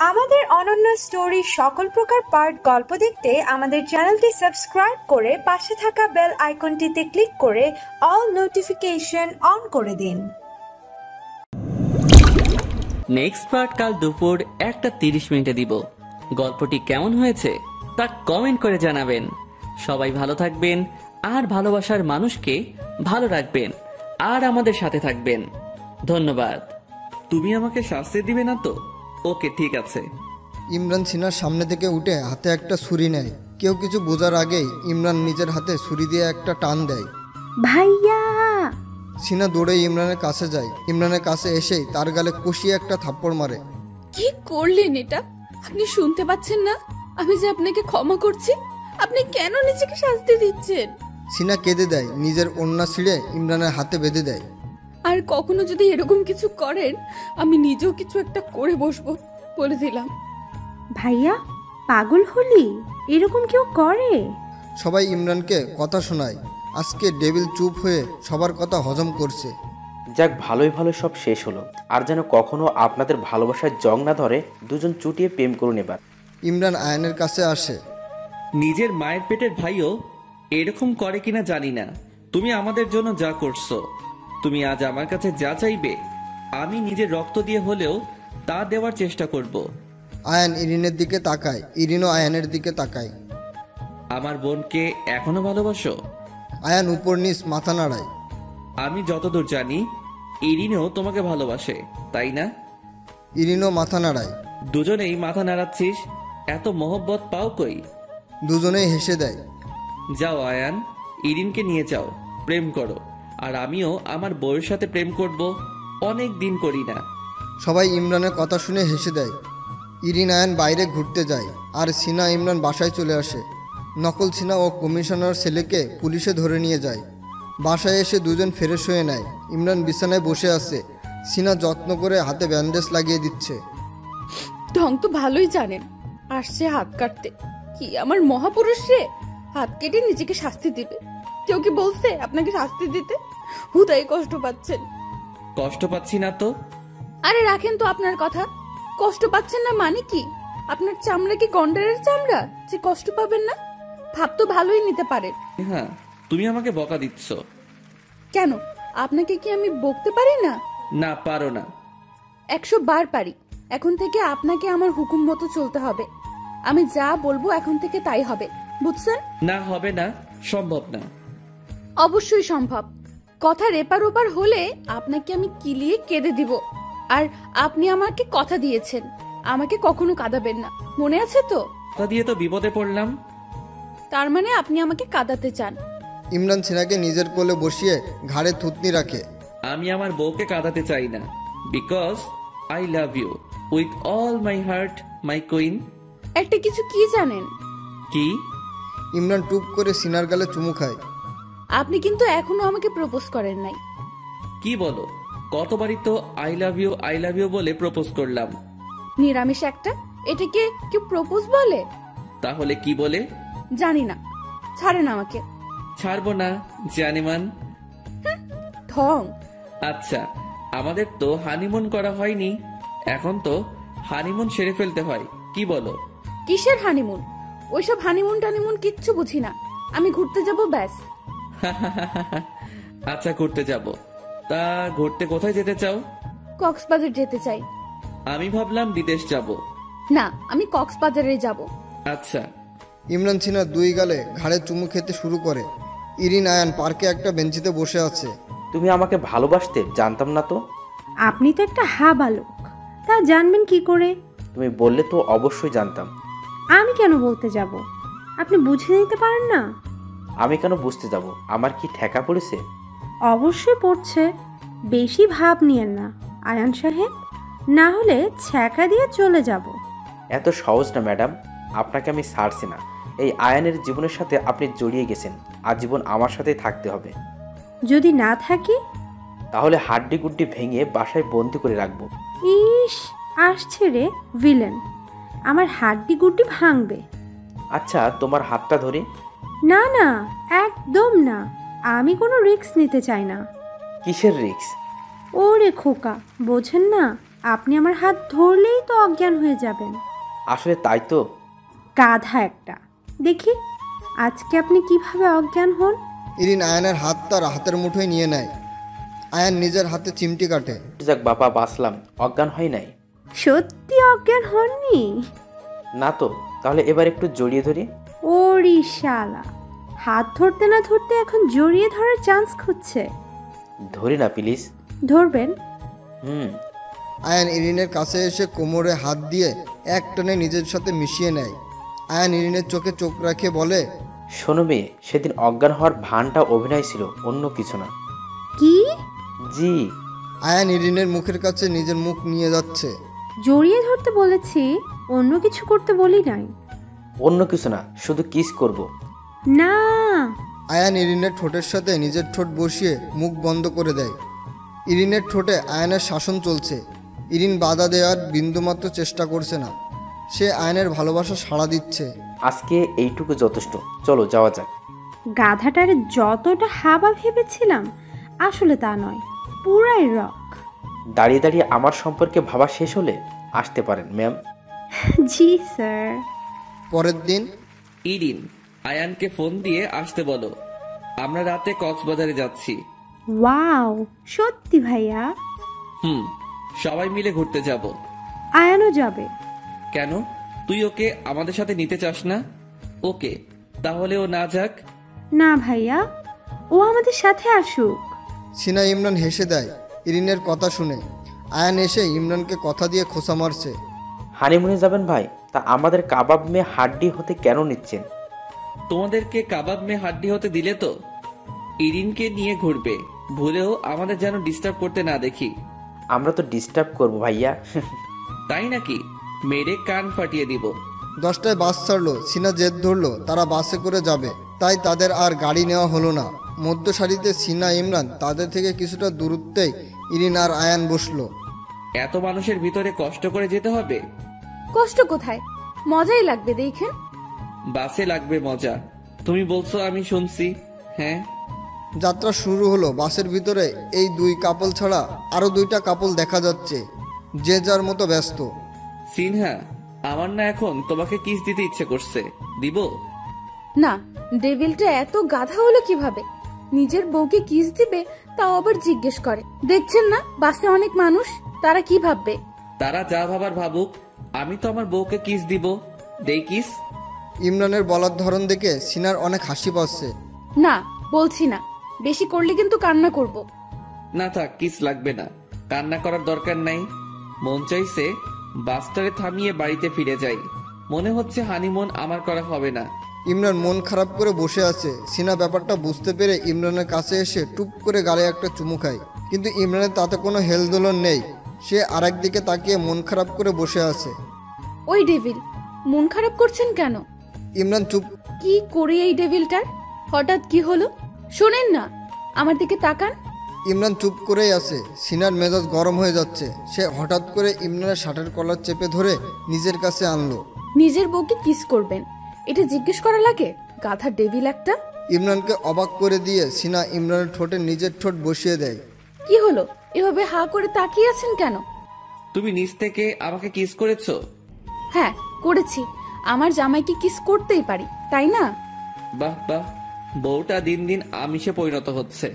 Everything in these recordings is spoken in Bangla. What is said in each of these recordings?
আমাদের অনন্য স্টোরি সকল প্রকার পার্ট গল্প দেখতে আমাদের চ্যানেলটি সাবস্ক্রাইব করে পাশে থাকা বেল আইকনটিতে ক্লিক করে অল নোটিফিকেশন অন করে দিন। নেক্সট পার্ট কাল দুপুর 1:30 দিব। গল্পটি কেমন হয়েছে তা কমেন্ট করে জানাবেন। সবাই ভালো থাকবেন আর ভালোবাসার মানুষকে ভালো রাখবেন আর আমাদের সাথে থাকবেন। ধন্যবাদ। তুমি আমাকে শাস্তি দিবে না তো? ওকে, ঠিক আছে। ইমরান সিনার সামনে থেকে উঠে হাতে একটা ছুরি নেয়। কেউ কিছু বোঝার আগেই ইমরান নিজের হাতে ছুরি দিয়ে একটা টান দেয়। ভাইয়া! সিনা দৌড়ে ইমরানের কাছে যায়। ইমরানের কাছে এসেই তার গালে কষিয়ে একটা থাপ্পড় মারে। কি করলেন এটা? আপনি শুনতে পাচ্ছেন না আমি যে আপনাকে ক্ষমা করছি? আপনি কেন নিজেকে শাস্তি দিচ্ছেন? সিনা কেঁদে দেয়, নিজের ওড়না ছিঁড়ে ইমরানের হাতে বেঁধে দেয়। আর কখনো যদি এরকম কিছু করেন আমি নিজেও কিছু একটা করে বসবো, বলে দিলাম। ভাইয়া, পাগল হলি? এরকম কেউ করে? সবাই ইমরানকে কথা শোনায়। আজকে ডেভিল চুপ হয়ে সবার কথা হজম করছে। যাক, ভালোই ভালো সব শেষ হলো। আর যেন কখনো আপনাদের ভালোবাসার জং না ধরে, দুজন চুটিয়ে প্রেম করুন এবার। ইমরান আয়ানের কাছে আসে। নিজের মায়ের পেটের ভাইও এরকম করে কিনা জানি না। তুমি আমাদের জন্য যা করছো, তুমি আজ আমার কাছে যা চাইবে আমি নিজের রক্ত দিয়ে হলেও তা দেওয়ার চেষ্টা করব। আয়ান ইরিনের দিকে তাকায়, ইরিনও আয়ানের দিকে তাকায়। আমার বোনকে এখনো ভালোবাসো? আয়ান উপর নিচ মাথা নাড়ায়। আমি যতদূর জানি ইরিনও তোমাকে ভালোবাসে, তাই না? ইরিনও মাথা নাড়ায়। দুজনেই মাথা নাড়াচ্ছিস, এত মহব্বত পাও কই? দুজনেই হেসে দেয়। যাও আয়ান, ইরিনকে নিয়ে যাও, প্রেম করো। আর আমিও আমার বউয়ের সাথে প্রেম করব, অনেক দিন করি না। সবাই ইমরানের কথা শুনে হেসে দেয়। ইরিন আয়ান বাইরে ঘুরতে যায় আর সিনা ইমরান বাসায় চলে আসে। নকল সিনা ও কমিশনার ছেলেকে পুলিশে ধরে নিয়ে যায়। বাসায় এসে দুজন ফ্রেশ হয়ে নেয়। ইমরান বিছানায় বসে আছে। সিনা যত্ন করে হাতে ব্যান্ডেজ লাগিয়ে দিচ্ছে। ঢং তো ভালোই জানেন, আসছে হাত কাটতে। কি আমার মহাপুরুষ রে, হাত কেটে নিজেকে শাস্তি দিবে। কেউ কি বলছে আপনাকে শাস্তি দিতে? হুদাই কষ্ট পাচ্ছেন। কষ্ট পাচ্ছি না তো। আরে রাখেন তো আপনার কথা। কষ্ট পাচ্ছেন না মানে কি? আপনার চামড়া কি গন্ডারের চামড়া যে কষ্ট পাবেন না? ভাব তো ভালোই নিতে পারেন। হ্যাঁ, তুমি আমাকে বকা দিচ্ছ। কেন, আপনাকে কি আমি বকতে পারি না? না, পারো না। 100 বার পারি। এখন থেকে আপনাকে আমার হুকুম মতো চলতে হবে। আমি যা বলবো এখন থেকে তাই হবে, বুঝছেন? না, হবে না, সম্ভব না। অবশ্যই সম্ভব। কথার এপার ওপার হলে আপনাকে আমি কিলিয়ে কেঁদে দিব। আর আপনি আমাকে কথা দিয়েছেন আমাকে কখনো কাঁদাবেন না, মনে আছে তো? কথা দিয়ে তো বিপদে পড়লাম। তার মানে আপনি আমাকে কাঁদাতে চান? ইমরান সিনাকে নিজের কোলে বসিয়ে ঘাড়ে থুতনি রাখে। আমি আমার বউকে কাঁদাতে চাই না, because I love you with all my heart, my queen. একটা কিছু কি জানেন? কি? ইমরান টুপ করে সিনার গালে চুমু খায়। আপনি কিন্তু এখনো আমাকে প্রপোজ করেন নাই। কি বলো? কতবারই তো আই লাভ ইউ বলে প্রপোজ করলাম। নিরামিষ একটা, এটাকে কেউ প্রপোজ বলে? তাহলে কি বলে? জানি না, ছাড়েন আমাকে। ছাড়বো না জানিমান। ঢং। আচ্ছা, আমাদের তো হানিমুন করা হয়নি, এখন তো হানিমুন সেরে ফেলতে হয়, কি বলো? কিসের হানিমুন? ওইসব হানিমুন টানিমুন কিচ্ছু বুঝি না। আমি ঘুরতে যাব, ব্যাস। আচ্ছা, ঘুরতে যাব। তা ঘুরতে কোথায় যেতে চাও? কক্সবাজার যেতে চাই। আমি ভাবলাম বিদেশ যাব। না, আমি কক্সবাজারে যাব। আচ্ছা। ইমরান সিনা দুই গালে ঘাড়ে চুমু খেতে শুরু করে। ইরিন আয়ান পার্কে একটা বেঞ্চিতে বসে আছে। তুমি আমাকে ভালোবাসতে জানতাম না তো। আপনি তো একটা হা বালক, তা জানবেন কি করে? তুমি বললে তো অবশ্যই জানতাম। আমি কেন বলতে যাব? আপনি বুঝে নিতে পারেন না? আমি কেন বুঝতে যাব? আমার কি ঠেকা পড়েছে? অবশ্যই পড়ছে। বেশি ভাব নিয়েন না আয়ান সাহেব, না হলে ছ্যাঁকা দিয়ে চলে যাব। এত সহজ না ম্যাডাম, আপনাকে আমি ছাড়ছি না। এই আয়ানের জীবনের সাথে আপনি জড়িয়ে গেছেন, আজীবন আমার সাথেই থাকতে হবে। যদি না থাকি? তাহলে হাড্ডি গুড্ডি ভেঙে বাসায় বন্দি করে রাখবো। ইস, আসছে রে ভিলেন, আমার হাড্ডি গুড্ডি ভাঙবে। আচ্ছা, তোমার হাতটা ধরি। না না, একদম না, আমি কোনো রিস্ক নিতে চাই না। কিসের রিস্ক? ওরে খোকা, বোঝেন না? আপনি আমার হাত ধরলেই তো অজ্ঞান হয়ে যাবেন। আসলে তাই তো। গাধা একটা। দেখি আজকে আপনি কিভাবে অজ্ঞান হন। ইরিন আয়ানের হাত তার হাতের মুঠোয় নিয়ে নেয়। আয়ান নিজের হাতে চিমটি কাটে। যাক বাবা, বাঁচলাম, অজ্ঞান হয় নাই। সত্যি অজ্ঞান হননি? না তো। তাহলে এবার একটু জড়িয়ে ধরি। ওরে শালা, হাত ধরতে না ধরতে এখন জড়িয়ে ধরার চান্স খুঁজছে। ধরি না প্লিজ। ধরবেন? আয়ান ইরিনের কাছে এসে কোমরে হাত দিয়ে এক টানে নিজের সাথে মিশিয়ে নেয়। আয়ান ইরিনের চোখে চোখ রাখে বলে, শোনো মেয়ে, সেদিন অজ্ঞান হওয়ার ভানটা অভিনয় ছিল, অন্য কিছু না। কি? জি। আয়ান ইরিনের মুখের কাছে নিজের মুখ নিয়ে যাচ্ছে। জড়িয়ে ধরতে বলেছি, অন্য কিছু করতে বলি নাই। অন্য কিছু না, শুধু কিস করব। না। আয়ান ইরিনের ঠোঁটের সাথে নিজের ঠোঁট বসিয়ে মুখ বন্ধ করে দেয়। ইরিনের ঠোঁটে আয়ানের শাসন চলছে। ইরিন বাধা দেওয়ার বিন্দুমাত্র চেষ্টা করছে না। সে আয়ানের ভালোবাসা সাড়া দিচ্ছে। আজকে এইটুকু যথেষ্ট, চলো যাওয়া যাক। গাধাটারে যতটা হাবা ভেবেছিলাম আসলে তা নয়, পুরাই রক। দাঁড়িয়ে দাঁড়িয়ে আমার সম্পর্কে ভাবা শেষ হলে আসতে পারেন ম্যাম। জি স্যার। পরের দিন ইরিন আয়ানকে ফোন দিয়ে আসতে বলো, আমরা রাতে কক্সবাজারে যাচ্ছি। ওয়াও, সত্যি ভাইয়া? সবাই মিলে ঘুরতে যাব। আয়ানও যাবে? কেন, তুই ওকে আমাদের সাথে নিতে চাস না? ওকে, তাহলে ও না যাক। না ভাইয়া, ও আমাদের সাথে আসুক। সিনা ইমরান হেসে দেয় ইরিনের কথা শুনে। আয়ান এসে ইমরানকে কথা দিয়ে খোঁচা মারছে। হানিমুনে যাবেন ভাই, তা আমাদের কাবাব মেয়ে হাড্ডি হতে কেন নিচ্ছেন? তোমাদেরকে কাবাব মে হাড্ডি হতে দিলে তো ইরিনকে নিয়ে ঘুরবে, ভুলেও আমাদের যেন ডিস্টার্ব করতে না দেখি। আমরা তো ডিস্টার্ব করব ভাইয়া। তাই নাকি? মেরে কান ফাটিয়ে দিব। 10টায় বাস ছাড়লো। সিনা জেদ ধরলো তারা বাসে করে যাবে, তাই তাদের আর গাড়ি নেওয়া হলো না। মধ্য সারিতে সিনা ইমরান, তাদের থেকে কিছুটা দূরত্বেই ইরিন আর আয়ান বসলো। এত মানুষের ভিতরে কষ্ট করে যেতে হবে? কষ্ট কোথায়, মজাই লাগবে দেখেন। বাসে লাগবে মজা, তুমি বলছো, আমি শুনছি। হ্যাঁ। যাত্রা শুরু হলো। বাসের ভিতরে এই দুই কাপল ছাড়া আরো 2টা কাপল দেখা যাচ্ছে, যে যার মতো ব্যস্ত। সিনহা, আমার না এখন তোমাকে কিস দিতে ইচ্ছে করছে, দিব? না, ডেভিলটা এত গাধা হলো কিভাবে? নিজের বউকে কিস দিবে, তাও আবার জিজ্ঞেস করে। দেখছেন না বাসে অনেক মানুষ, তারা কি ভাববে? তারা যা ভাবার ভাবুক, আমি তো আমার বউকে কিস দিব। দেই কিস। ইমরানের বলার ধরন দেখে সিনার অনেক হাসি পাচ্ছে। না, বলছি না, বেশি করলে কিন্তু কান্না করব। না থাক, কিস লাগবে না, কান্না করার দরকার নাই। মন চাইছে বাসটারে থামিয়ে বাড়িতে ফিরে যাই। মনে হচ্ছে হানিমুন আমার করা হবে না। ইমরান মন খারাপ করে বসে আছে। সিনা ব্যাপারটা বুঝতে পেরে ইমরানের কাছে এসে টুপ করে গালে একটা চুমু খায়, কিন্তু ইমরানের তাতে কোনো হেলদোলন নেই। সে আরেক দিকে তাকিয়ে মন খারাপ করে বসে আছে। ওই ডেভিল, মন খারাপ করছেন কেন? ইমরান চুপ। কি করে এই ডেভিলটার হঠাৎ কি হলো? শোনেন না, আমার দিকে তাকান। ইমরান চুপ করেই আছে। সিনার মেজাজ গরম হয়ে যাচ্ছে। সে হঠাৎ করে ইমরানের শার্টের কলার চেপে ধরে নিজের কাছে আনলো। নিজের বউকে কিস করবেন, এটা জিজ্ঞেস করা লাগে? গাধা ডেভিল একটা। ইমরানকে অবাক করে দিয়ে সিনা ইমরানের ঠোঁটে নিজের ঠোঁট বসিয়ে দেয়। কি হলো, এভাবে হা করে তাকিয়ে আছেন কেন? তুমি নিজ থেকে আমাকে কিস করেছো? হ্যাঁ করেছি, আমার জামাইকে কিস করতেই পারি, তাই না? বাহ বাহ, বউটা দিন দিন আমিষে পরিণত হচ্ছে।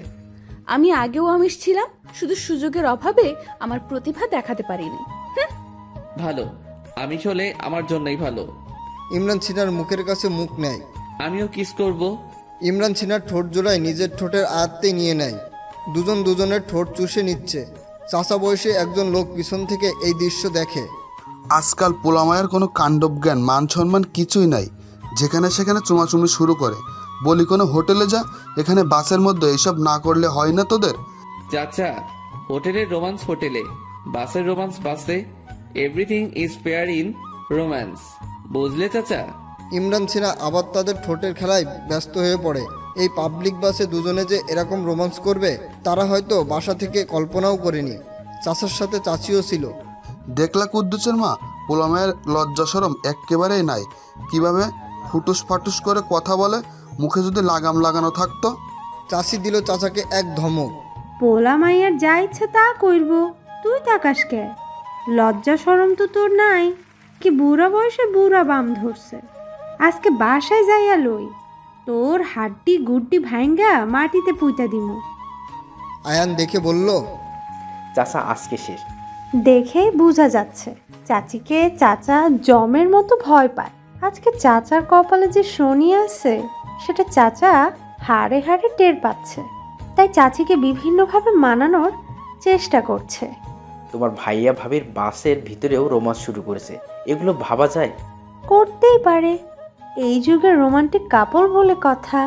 আমি আগেও আমিষ ছিলাম, শুধু সুযোগের অভাবে আমার প্রতিভা দেখাতে পারিনি। ভালো, আমিষ হলে আমার জন্যই ভালো। ইমরান সিনার মুখের কাছে মুখ নেয়। আমিও কিস করব। ইমরান সিনার ঠোঁট জোড়ায় নিজের ঠোঁটের আয়ত্তেই নিয়ে নেয়। দুজন দুজনের ঠোঁট চুষে নিচ্ছে। চাচা বয়সে একজন লোক পিছন থেকে এই দৃশ্য দেখে। আজকাল পোলামায়ের কোনো কাণ্ডজ্ঞান মান সম্মান কিছুই নাই, যেখানে সেখানে চুমাচুমি শুরু করে। বলি কোনো হোটেলে যা, এখানে বাসের মধ্যে এইসব না করলে হয় না তোদের? চাচা, হোটেলের রোমান্স হোটেলে, বাসের রোমান্স বাসে। Everything is fair in romance, বুঝলে চাচা? ইমরান সিনা আবার তাদের ঠোঁটের খেলায় ব্যস্ত হয়ে পড়ে। এই পাবলিক বাসে দুজনে যে এরকম রোমান্স করবে তারা হয়তো বাসা থেকে কল্পনাও করেনি। চাচার সাথে চাচিও ছিল। দেখলা কুদ্দুসের মা, পোলামায়ের লজ্জা সরম একেবারেই নাই। কিভাবে ফুটুস ফাটুস করে কথা বলে, মুখে যদি লাগাম লাগানো থাকতো। চাচি দিল চাচাকে এক ধমক। পোলা মাইয়ার যা ইচ্ছা তা করব, তুই তাকাস কে? লজ্জা শরম তো তোর নাই, কি বুড়া বয়সে বুড়া বাম ধরছে। আজকে বাসায় যাইয়া লই, তোর হাড্ডি গুড্ডি ভাঙ্গা মাটিতে পুঁতা দিমু। আয়ান দেখে বলল, চাচা আজকে শেষ। দেখেই বোঝা যাচ্ছে চাচিকে চাচা জমের মতো ভয় পায়। আজকে চাচার কপালে যে শনি আছে সেটা চাচা হাড়ে হাড়ে টের পাচ্ছে, তাই চাচিকে বিভিন্নভাবে মানানোর চেষ্টা করছে। তোমার ভাইয়া ভাবির বাসের ভিতরেও রোমান্স শুরু করেছে, এগুলো ভাবা যায়? করতেই পারে, এই যুগে রোমান্টিক কাপল বলে কথা।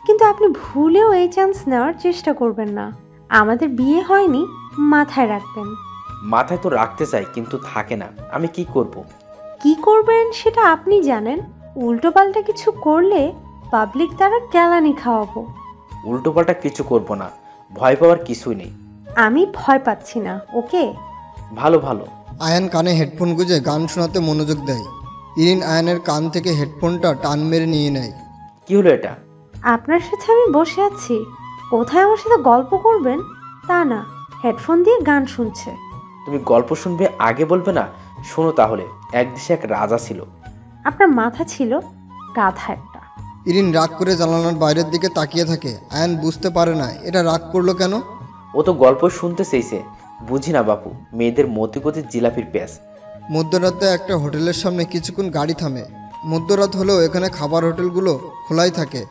কিন্তু আপনি ভুলেও এই চান্স নেওয়ার চেষ্টা করবেন না। আমাদের বিয়ে হয়নি, মাথায় রাখবেন। মাথায় তো রাখতে চাই, কিন্তু থাকে না। আমি কি করব? কি করবেন সেটা আপনি জানেন। উল্টোপাল্টা কিছু করলে পাবলিক দ্বারা কেলানি খাওয়াবো। উল্টোপাল্টা কিছু করব না, ভয় পাওয়ার কিছুই নেই। আমি ভয় পাচ্ছি না, ওকে? ভালো ভালো। আয়ান কানে হেডফোন গুঁজে গান শোনাতে মনোযোগ দেয়। ইরিন আয়ানের কান থেকে হেডফোনটা টান মেরে নিয়ে নেয়। কি হলো এটা? আপনার সাথে আমি বসে আছি, কোথায় আমার সাথে গল্প করবেন তা না, হেডফোন দিয়ে গান শুনছে। তুমি গল্প শুনবে আগে বলবে না? শোনো তাহলে। এক দেশে এক রাজা ছিল। আপনার মাথা ছিল গাধা একটা। ইরিন রাগ করে জানালার বাইরের দিকে তাকিয়ে থাকে। আয়ান বুঝতে পারে না এটা রাগ করলো কেন। ও তো গল্প শুনতে চেয়েছে। বুঝি না বাপু, মেয়েদের মতিগতি জিলাপির প্যাঁচ। মধ্যরাতে একটা হোটেলের সামনে কিছুক্ষণ গাড়ি থামে। মধ্যরাত হলেও এখানে খাবার হোটেলগুলো খোলাই থাকে।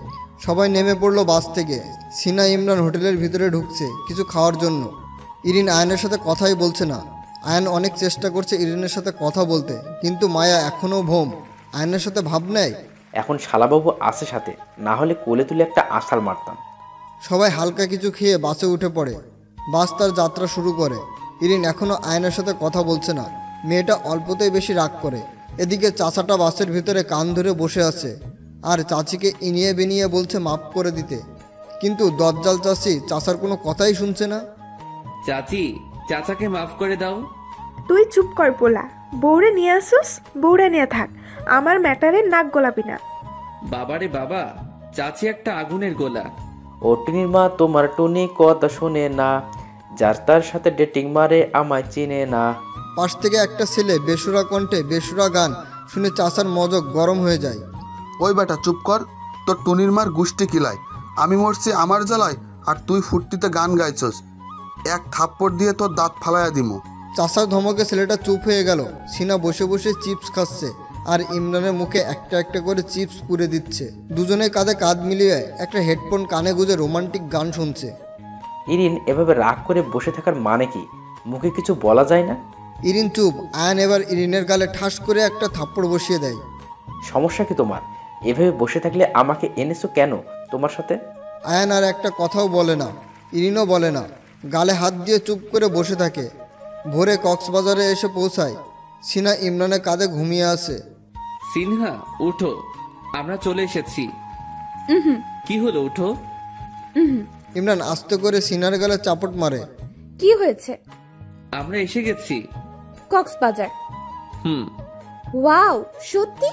সবাই নেমে পড়লো বাস থেকে। সিনা ইমরান হোটেলের ভিতরে ঢুকছে কিছু খাওয়ার জন্য। ইরিন আয়ানের সাথে কথাই বলছে না। আয়ান অনেক চেষ্টা করছে ইরিনের সাথে কথা বলতে, কিন্তু মায়া এখনও ভোম। আয়ানের সাথে ভাব নেয়। এখন শালাবাবু আছে সাথে, না হলে কোলে তুলে একটা আশাল মারতাম। সবাই হালকা কিছু খেয়ে বাসে উঠে পড়ে। বাস তার যাত্রা শুরু করে। ইরিন এখনও আয়নের সাথে কথা বলছে না। মেয়েটা অল্পতেই বেশি রাগ করে। এদিকে চাচাটা বাসের ভিতরে কান ধরে বসে আছে আর চাচিকে ইনিয়ে বিনিয়ে বলছে মাফ করে দিতে, কিন্তু দজ্জাল চাচি চাচার কোনো কথাই শুনছে না। চাচি, চাচাকে মাফ করে দাও। তুই চুপ কর পোলা, বউরে নিয়ে আসুস, বউরে নিয়ে থাক, আমার ম্যাটারে নাক গোলাপি না। বাবারে বাবা, চাচি একটা আগুনের গোলা। ও টুনির মা তোমার টুনি কথা শোনে না, যার তার সাথে ডেটিং মারে আমায় চিনে না। পাশ থেকে একটা ছেলে বেসুরা কণ্ঠে বেসুরা গান শুনে চাচার মজক গরম হয়ে যায়। ওই বেটা চুপ কর, তোর টুনির মার গুষ্টি কিলায়। আমি মরছি আমার জ্বালায় আর তুই ফুর্তিতে গান গাইছস। এক থাপ্পড় দিয়ে তোর দাঁত ফালাইয়া দিমু। চাচার ধমকে ছেলেটা চুপ হয়ে গেল। সিনা বসে বসে চিপস খাচ্ছে আর ইমরানের মুখে একটা একটা করে চিপস পুরে দিচ্ছে। দুজনে কাঁধে কাঁধ মিলিয়ে একটা হেডফোন কানে গুঁজে রোমান্টিক গান শুনছে। ইরিন এভাবে রাগ করে বসে থাকার মানে কি? মুখে কিছু বলা যায় না? ইরিন চুপ। আয়ান এবার ইরিনের গালে ঠাস করে একটা থাপ্পড় বসিয়ে দেয়। সমস্যা কি তোমার? এভাবে বসে থাকলে আমাকে এনেছো কেন তোমার সাথে? আয়ান আর একটা কথাও বলে না, ইরিনও বলে না। গালে হাত দিয়ে চুপ করে বসে থাকে। ভোরে কক্সবাজারে এসে পৌঁছায়। সিনা ইমরানের কাঁধে ঘুমিয়ে আছে। সিনহা উঠো, আমরা চলে এসেছি। কি হলো, উঠো। ইমরান আস্তে করে সিনার গালে চাপট মারে। কি হয়েছে? আমরা এসে গেছি। কক্সবাজার? হুম। ওয়াও, সত্যি?